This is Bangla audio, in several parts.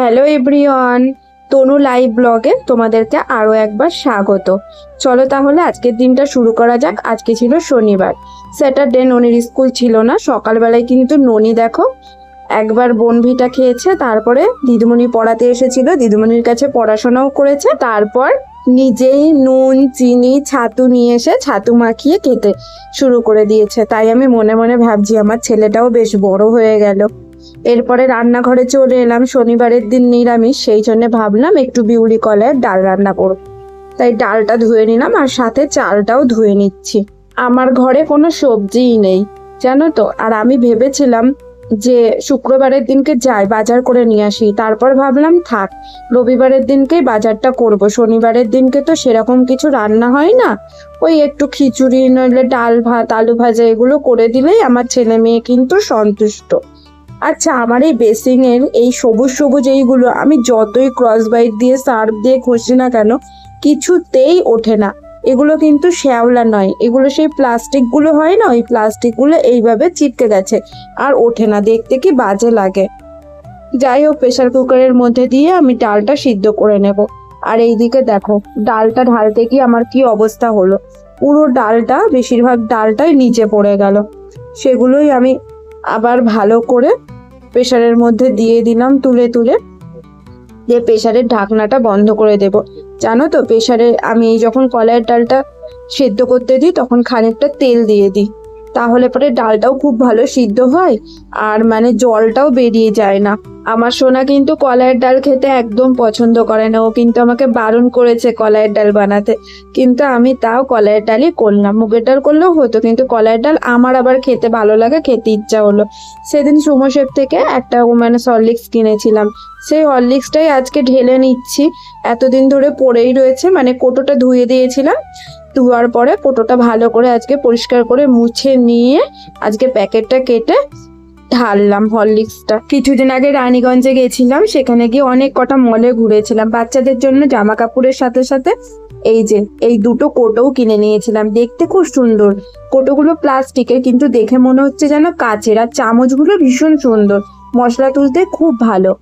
হ্যালো এভরিওয়ান, তনু লাইভ ব্লগে তোমাদেরকে আরও একবার স্বাগত। চলো তাহলে আজকের দিনটা শুরু করা যাক। আজকে ছিল শনিবার, স্যাটারডে, ননির স্কুল ছিল না। সকালবেলায় কিন্তু ননি দেখো একবার বনভিটা খেয়েছে, তারপরে দিদিমণি পড়াতে এসেছিল, দিদিমণির কাছে পড়াশোনাও করেছে, তারপর নিজেই নুন চিনি ছাতু নিয়ে এসে ছাতু মাখিয়ে খেতে শুরু করে দিয়েছে। তাই আমি মনে মনে ভাবছি আমার ছেলেটাও বেশ বড় হয়ে গেল। এরপরে রান্নাঘরে চলে এলাম। শনিবারের দিন নিরামিষ, সেই জন্য ভাবলাম একটু বিউলি কলাইয়ের ডাল রান্না করব। তাই ডালটা ধুয়ে নিলাম আর সাথে চালটাও ধুয়ে নিচ্ছি। আমার ঘরে কোনো সবজিই নেই জানো তো, আর আমি ভেবেছিলাম যে শুক্রবারের দিনকে যাই বাজার করে নিয়ে আসি, তারপর ভাবলাম থাক রবিবারের দিনকেই বাজারটা করব। শনিবারের দিনকে তো সেরকম কিছু রান্না হয় না, ওই একটু খিচুড়ি নইলে ডাল ভাত আলু ভাজা এগুলো করে দিলেই আমার ছেলে মেয়ে কিন্তু সন্তুষ্ট। আচ্ছা, আমার এই বেসিং এর এই সবুজ সবুজ এইগুলো আমি যতই ক্রস বাইট দিয়ে সার্ফ দিয়ে ঘষি না কেন কিছুতেই ওঠে না। এগুলো কিন্তু শ্যাওলা নয়, এগুলো সেই প্লাস্টিক গুলো হয় না, ওই প্লাস্টিক গুলো এইভাবে চিপকে গেছে আর ওঠে না, দেখতে কি বাজে লাগে। যাই হোক, প্রেসার কুকারের মধ্যে দিয়ে আমি ডালটা সিদ্ধ করে নেব। আর এইদিকে দেখো ডালটা ঢালতে কি আমার কি অবস্থা হলো, পুরো ডালটা বেশিরভাগ ডালটাই নিচে পড়ে গেল। সেগুলোই আমি আবার ভালো করে প্রেসারের মধ্যে দিয়ে দিলাম তুলে তুলে, দিয়ে প্রেসারের ঢাকনাটা বন্ধ করে দেব। জানো তো, প্রেসারে আমি যখন কলাইয়ের ডালটা সেদ্ধ করতে দিই তখন খানিকটা তেল দিয়ে দিই, তাহলে পরে ডালটাও খুব ভালো সিদ্ধ হয় আর মানে জলটাও বেরিয়ে যায় না। আমার সোনা কিন্তু কলাইয়ের ডাল খেতে একদম পছন্দ করে না, ও কিন্তু আমাকে বারণ করেছে কলাইয়ের ডাল বানাতে, কিন্তু আমি তাও কলাইয়ের ডালই করলাম। মুগের ডাল করলেও হতো, কিন্তু কলাইয়ের ডাল আমার আবার খেতে ভালো লাগে, খেতে ইচ্ছা হলো। সেদিন সুমোশেপ থেকে একটা মানে হরলিক্স কিনেছিলাম, সেই হরলিক্সটাই আজকে ঢেলে নিচ্ছি। এতদিন ধরে পড়েই রয়েছে, মানে কোটোটা ধুয়ে দিয়েছিলাম, ধোয়ার পরে কোটোটা ভালো করে আজকে পরিষ্কার করে মুছে নিয়ে আজকে প্যাকেটটা কেটে ঢাললাম হরলিক্সটা। কিছুদিন আগে রানীগঞ্জে গেছিলাম, সেখানে গিয়ে অনেক কটা মলে ঘুরেছিলাম। বাচ্চাদের জন্য জামা কাপড়ের সাথে সাথে এই যে এই দুটো কোটোও কিনে নিয়েছিলাম। দেখতে খুব সুন্দর, কোটোগুলো প্লাস্টিকের কিন্তু দেখে মনে হচ্ছে যেন কাচের, আর চামচগুলো ভীষণ সুন্দর, মশলা তুলতে খুব ভালো।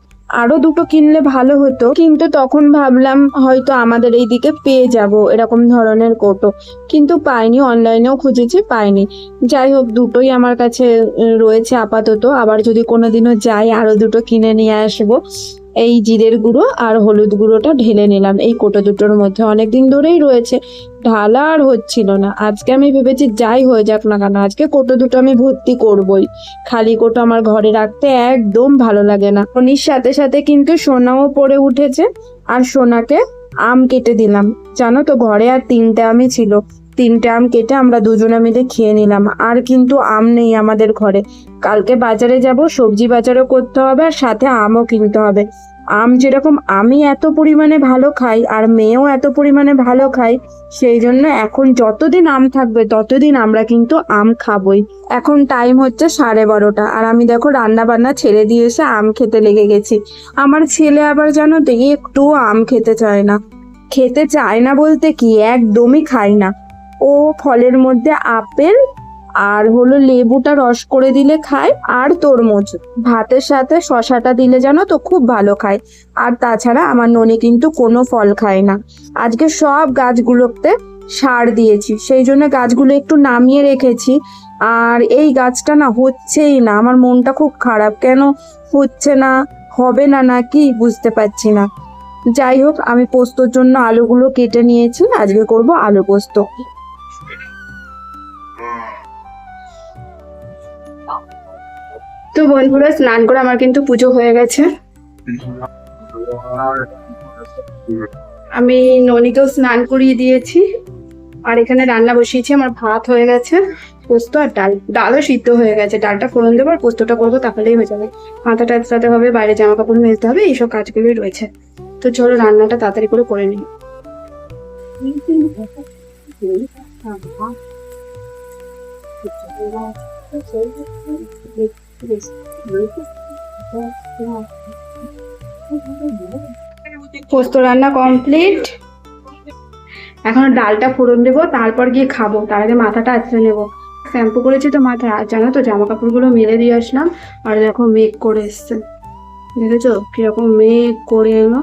আরো দুটো কিনলে ভালো হতো, কিন্তু তখন ভাবলাম হয়তো আমাদের এইদিকে পেয়ে যাব এরকম ধরনের কোটো, কিন্তু পাইনি। অনলাইনেও খুঁজেছি, পাইনি। যাই হোক, দুটোই আমার কাছে রয়েছে আপাতত। আবার যদি কোনোদিনও যাই আরো দুটো কিনে নিয়ে আসবো। এই জিরের গুঁড়ো আর হলুদ গুঁড়োটা ঢেলে নিলাম এই কোটো দুটোর মধ্যে, অনেকদিন ধরেই রয়েছে, ঢালা আর হচ্ছিল না। আজকে আমি ভেবেছি যাই হয়ে যাক না কেন আজকে কোটো দুটো আমি ভর্তি করবই, খালি কোটো আমার ঘরে রাখতে একদম ভালো লাগে না। উনির সাথে সাথে কিন্তু সোনাও পড়ে উঠেছে, আর সোনাকে আম কেটে দিলাম। জানো তো, ঘরে আর 3টে আমই ছিল, 3টে আম কেটে আমরা দুজনে মিলে খেয়ে নিলাম। আর কিন্তু আম নেই আমাদের ঘরে, কালকে বাজারে যাব, সবজি বাজারও করতে হবে আর সাথে আমও কিনতে হবে। আম যেরকম আমি এত পরিমাণে ভালো খাই আর মেয়েও এত পরিমাণে ভালো খাই, সেই জন্য এখন যতদিন আম থাকবে ততদিন আমরা কিন্তু আম খাবই। এখন টাইম হচ্ছে 12:30, আর আমি দেখো রান্না বান্না ছেড়ে দিয়ে এসে আম খেতে লেগে গেছি। আমার ছেলে আবার জানো তো একটু আম খেতে চায় না, খেতে চায় না বলতে কি একদমই খায় না। ও ফলের মধ্যে আপেল আর হলো লেবুটা রস করে দিলে খায়, আর তরমুজ ভাতের সাথে শশাটা দিলে জানো তো খুব ভালো খায়। আর তাছাড়া আমার ননি কিন্তু কোনো ফল খায় না। আজকে সব গাছগুলোতে সার দিয়েছি, সেই জন্য গাছগুলো একটু নামিয়ে রেখেছি। আর এই গাছটা না হচ্ছেই না, আমার মনটা খুব খারাপ, কেন হচ্ছে না, হবে না নাকি বুঝতে পারছি না। যাই হোক, আমি পোস্তর জন্য আলুগুলো কেটে নিয়েছি, আজকে করব আলু পোস্ত। তো বন্ধুরা, স্নান করে আমার কিন্তু পুজো হয়ে গেছে। আমি ননিকেও স্নান করিয়ে দিয়েছি, আর এখানে রান্না বসিয়েছি। আমার ভাত হয়ে গেছে, পোস্ত আর ডালও সিদ্ধ হয়ে গেছে। ডালটা ফোড়ন দেবো আর পোস্তটা করবো, তাহলেই হয়ে যাবে। মাথাটা আঁচড়াতে হবে, বাইরে জামা কাপড় মেলতে হবে, এইসব কাজগুলোই রয়েছে। তো চলো রান্নাটা তাড়াতাড়ি করে নিই। পোস্ত রান্না কমপ্লিট, এখন ডালটা ফোড়ন দেবো, তারপর গিয়ে খাবো। তার আগে মাথাটা আঁচড়ে নেবো। শ্যাম্পু করেছি তো মাথায়, আর জানো তো জামা কাপড়গুলো মেলে দিয়ে আসলাম, আর দেখো মেঘ করে এসছে। দেখেছো কিরকম মেঘ করে এলো,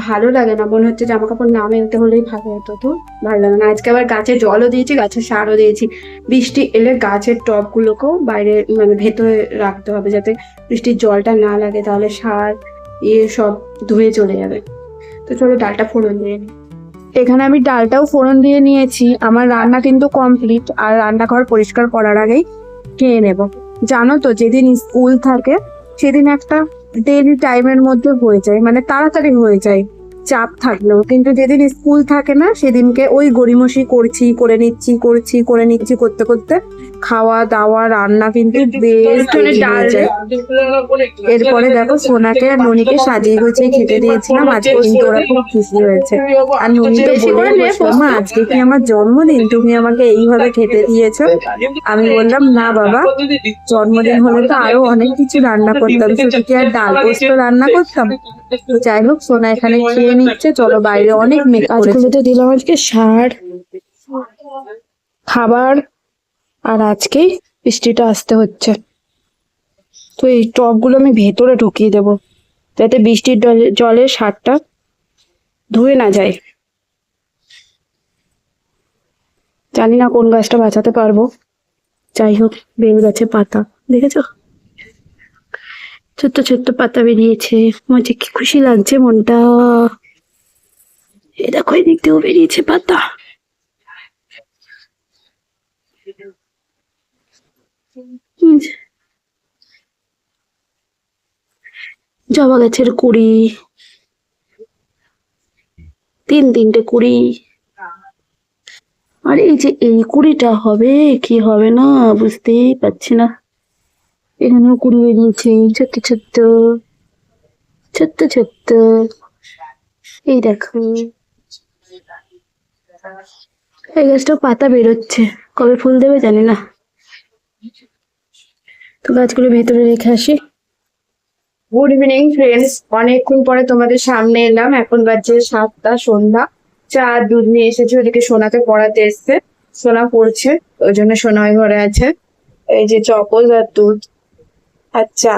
ভালো লাগে না, মনে হচ্ছে জামা কাপড় না মেলতে হলেই ভালো হতো। তো ভালো লাগে না। আজকে আবার গাছে জলও দিয়েছি, গাছের সারও দিয়েছি। বৃষ্টি এলে গাছের টব গুলোকেও বাইরে মানে ভেতরে রাখতে হবে, যাতে বৃষ্টির জলটা না লাগে, তাহলে সার সব ধুয়ে চলে যাবে। তো চলো ডালটা ফোড়ন দিয়ে নিই। এখানে আমি ডালটাও ফোড়ন দিয়ে নিয়েছি। আমার রান্না কিন্তু কমপ্লিট, আর রান্নাঘর পরিষ্কার করার আগেই খেয়ে নেব। জানো তো, যেদিন স্কুল থাকে সেদিন একটা ডেইলি টাইমের মধ্যে হয়ে যায়, মানে তাড়াতাড়ি হয়ে যায় চাপ থাকলেও। কিন্তু যেদিন স্কুল থাকে না সেদিনকে ওই গড়িমসি করছি, করে নিচ্ছি, করছি, করে নিচ্ছি করতে করতে খাওয়া দাওয়া রান্না কিন্তু বেশ দেরি হয়ে যায়। এরপরে দেখো সোনাকে আর ননিকে সাজিয়ে গুছিয়ে খেতে দিয়েছিলাম। আজকে কিন্তু ওরা খুব খুশি হয়েছে। আর ননি তো বলে বসলো, মা আজকে কি আমার জন্মদিন, তুমি আমাকে এইভাবে খেতে দিয়েছো। আমি বললাম না বাবা, জন্মদিন হলে তো আরো অনেক কিছু রান্না করতাম, শুধু কি আর ডাল পোস্ত রান্না করতাম। তো যাই হোক, সোনা এখানে খেয়ে নিচ্ছে। চলো বাইরে অনেক মেঘ করেছে। তো দিলাম আজকে সার, খাবার, আর আজকেই বৃষ্টিটা আসতে হচ্ছে। তো এই টবগুলো আমি ভেতরে ঢুকিয়ে দেবো, যাতে বৃষ্টির জলে সারটা ধুয়ে না যায়। জানি না কোন গাছটা বাঁচাতে পারবো। যাই হোক, বেল গাছে পাতা দেখেছো, ছোট্ট ছোট্ট পাতা বেরিয়েছে। আমার যে কি খুশি লাগছে মনটা। এ দেখো, এদিক দিয়েও বেরিয়েছে পাতা। জবা গাছের কুড়ি, তিনটে কুড়ি। আর এই যে এই কুড়িটা হবে কি হবে না বুঝতেই পারছি না। এখানেও কুড়ি বেরিয়েছে, ছোট্ট ছোট্ট ছোট্ট ছোট্ট। এই দেখো, এই গাছটাও পাতা বেরোচ্ছে, কবে ফুল দেবে জানি না। তো গাছগুলো ভেতরে রেখে আসি। গুড ইভিনিং ফ্রেন্ডস, অনেকক্ষণ পরে তোমাদের সামনে এলাম। এখন বাজছে 7টা, সন্ধ্যা। চা দুধ নিয়ে এসেছি, ওদিকে সোনাকে পড়াতে এসছে। সোনা পড়ছে, ওই জন্য সোনা ওই ঘরে আছে। এই যে চকোজ আর দুধ। আচ্ছা,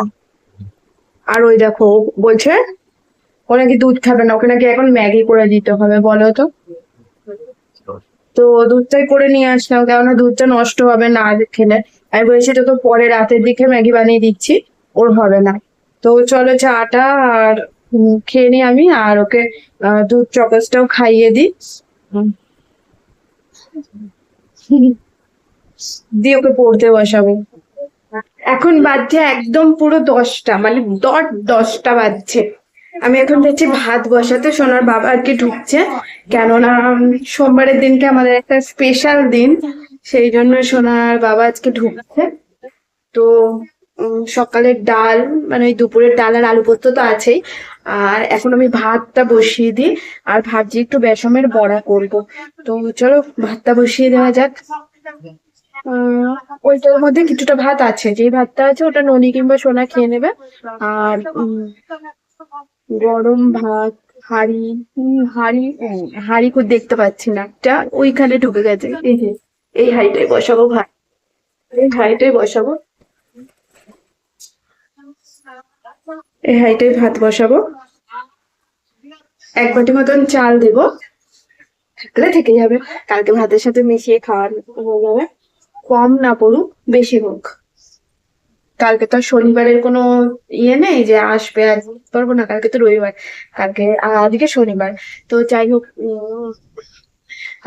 আর ওই দেখো ও বলছে ও নাকি দুধ খাবে না, ওকে নাকি এখন ম্যাগি করে দিতে হবে। বলো তো, তো দুধটাই করে নিয়ে আসলাম, কেননা দুধটা নষ্ট হবে না খেলে। আমি বলেছি তো তো পরে রাতের দিকে ম্যাগি বানিয়ে দিচ্ছি, ওর হবে না। তো চলো চাটা আর খেয়ে নি আমি, আর ওকে দুধ চকোসটাও খাইয়ে দিই। উম, দিয়ে ওকে পড়তে বসাবো। এখন বাজছে একদম পুরো 10টা, মানে 10টা বাজছে। আমি এখন যাচ্ছি ভাত বসাতে। সোনার বাবা আর কি ঢুকছে, কেননা সোমবারের দিনকে আমাদের একটা স্পেশাল দিন, সেই জন্য সোনার বাবা আজকে ঢুকছে। তো সকালের ডাল, মানে ওই দুপুরের ডাল আর আলু পোস্ত তো আছেই। আর এখন আমি ভাতটা বসিয়ে দিই, আর ভাবছি একটু বেসমের বড়া করব। তো চলো ভাতটা বসিয়ে দেওয়া যাক। ওইটার মধ্যে কিছুটা ভাত আছে, যেই ভাতটা আছে ওটা ননি কিংবা সোনা খেয়ে নেবে। আর গরম ভাত, হাঁড়ি, হাঁড়ি খুব দেখতে পাচ্ছি না, একটা ওইখানে ঢুকে গেছে। এই যে এই হাঁড়িটাই বসাবো ভাত, এই হাঁড়িটাই বসাবো, এই হাঁড়িটাই ভাত বসাবো। 1 বাটি মতন চাল দেবো, থাকলে থেকে যাবে, কালকে ভাতের সাথে মিশিয়ে খাওয়ার হয়ে যাবে। কম না পড়ুক, বেশি হোক। কালকে তো আর শনিবারের কোনো ইয়ে নেই যে আসবে, আর পারবো না, কালকে তো রবিবার, কালকে আজকে শনিবার। তো যাই হোক,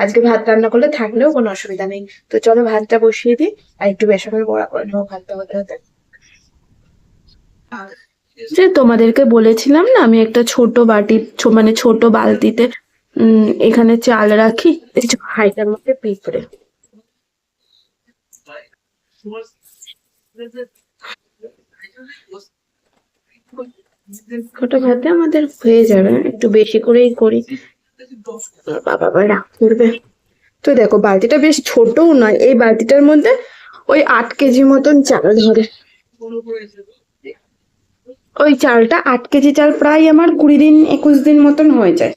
আজকে ভাত রান্না করলে থাকলেও কোনো অসুবিধা নেই। তো চলো ভাতটা বসিয়ে দিই, আর একটু বেসনের বড়া করে নেবো ভাতটা হতে হতে। যে তোমাদেরকে বলেছিলাম না, আমি একটা ছোট বাটি, মানে ছোট বালতিতে এখানে চাল রাখি। কিছু হাঁড়িটার মধ্যে পিঁপড়ে। ছোট ভাতে আমাদের হয়ে যাবে, একটু বেশি করেই করি, বাবা আবার রাগ করবে। তো দেখো বালতিটা বেশ ছোটও নয়, এই বালতিটার মধ্যে ওই 8 কেজি মতন চাল ধরে। ওই চালটা 8 কেজি চাল প্রায় আমার 20 দিন 21 দিন মতন হয়ে যায়।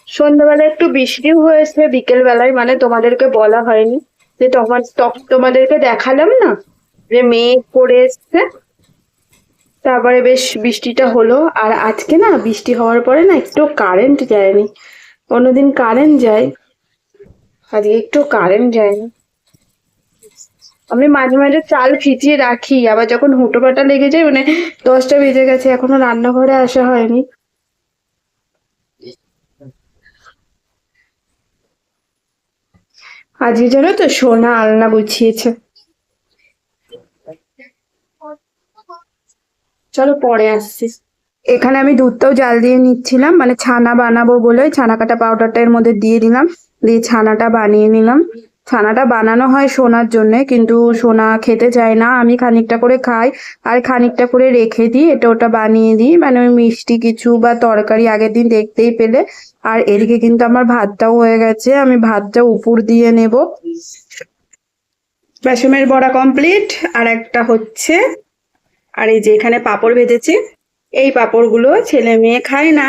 সন্ধ্যাবেলা একটু বৃষ্টিও হয়েছে বিকেল বেলায়, মানে তোমাদেরকে বলা হয়নি। যে তোমাদেরকে দেখালাম না যে মেঘ করে এসছে, তারপরে বেশ বৃষ্টিটা হলো। আর আজকে না বৃষ্টি হওয়ার পরে না একটু কারেন্ট যায়নি, অন্যদিন কারেন্ট যায়, আজকে একটু কারেন্ট যায়নি। আমি মাঝে মাঝে চাল ভিজিয়ে রাখি, আবার যখন হুটোপাটা লেগে যায়, মানে 10টা বেজে গেছে এখনো রান্নাঘরে আসা হয়নি। আজকে জানো তো সোনা আলনা গুছিয়েছে। চলো পরে আসছি। এখানে আমি দুধটাও জাল দিয়ে নিচ্ছিলাম, মানে ছানা বানাবো বলে ছানা কাটা পাউডারটা এর মধ্যে দিয়ে দিলাম, দিয়ে ছানাটা বানিয়ে নিলাম। ছানাটা বানানো হয় সোনার জন্য, কিন্তু সোনা খেতে চায় না, আমি খানিকটা করে খাই আর খানিকটা করে রেখে দিই, এটা ওটা বানিয়ে দিই, মানে ওই মিষ্টি কিছু বা তরকারি আগের দিন দেখতেই পেলে। আর এদিকে কিন্তু আমার ভাতটাও হয়ে গেছে, আমি ভাতটা উপর দিয়ে নেব। বেসমের বড়া কমপ্লিট, আর একটা হচ্ছে। আর এই যে এখানে পাঁপড় ভেজেছি, এই পাঁপড়গুলো ছেলে মেয়ে খায় না,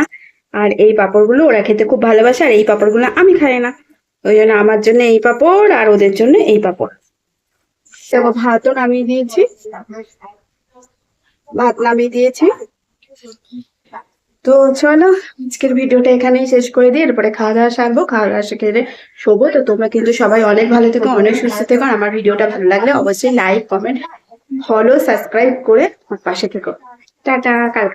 আর এই পাঁপড়গুলো ওরা খেতে খুব ভালোবাসে, আর এই পাঁপড়গুলো আমি খাই না, ওই জন্য আমার জন্য এই পাঁপড় আর ওদের জন্য এই পাঁপড়। দেখো ভাতও নামিয়ে দিয়েছি, ভাত নামিয়ে দিয়েছি। তো চলো আজকের ভিডিওটা এখানেই শেষ করে দিই, এরপরে খাওয়া দাওয়া সারবো, খাওয়া দাওয়া খেলে শোবো। তো তোমরা কিন্তু সবাই অনেক ভালো থেকো, অনেক সুস্থ থেকো। আর আমার ভিডিওটা ভালো লাগলে অবশ্যই লাইক কমেন্ট ফলো সাবস্ক্রাইব করে আমার পাশে থেকো। টাটা। কাল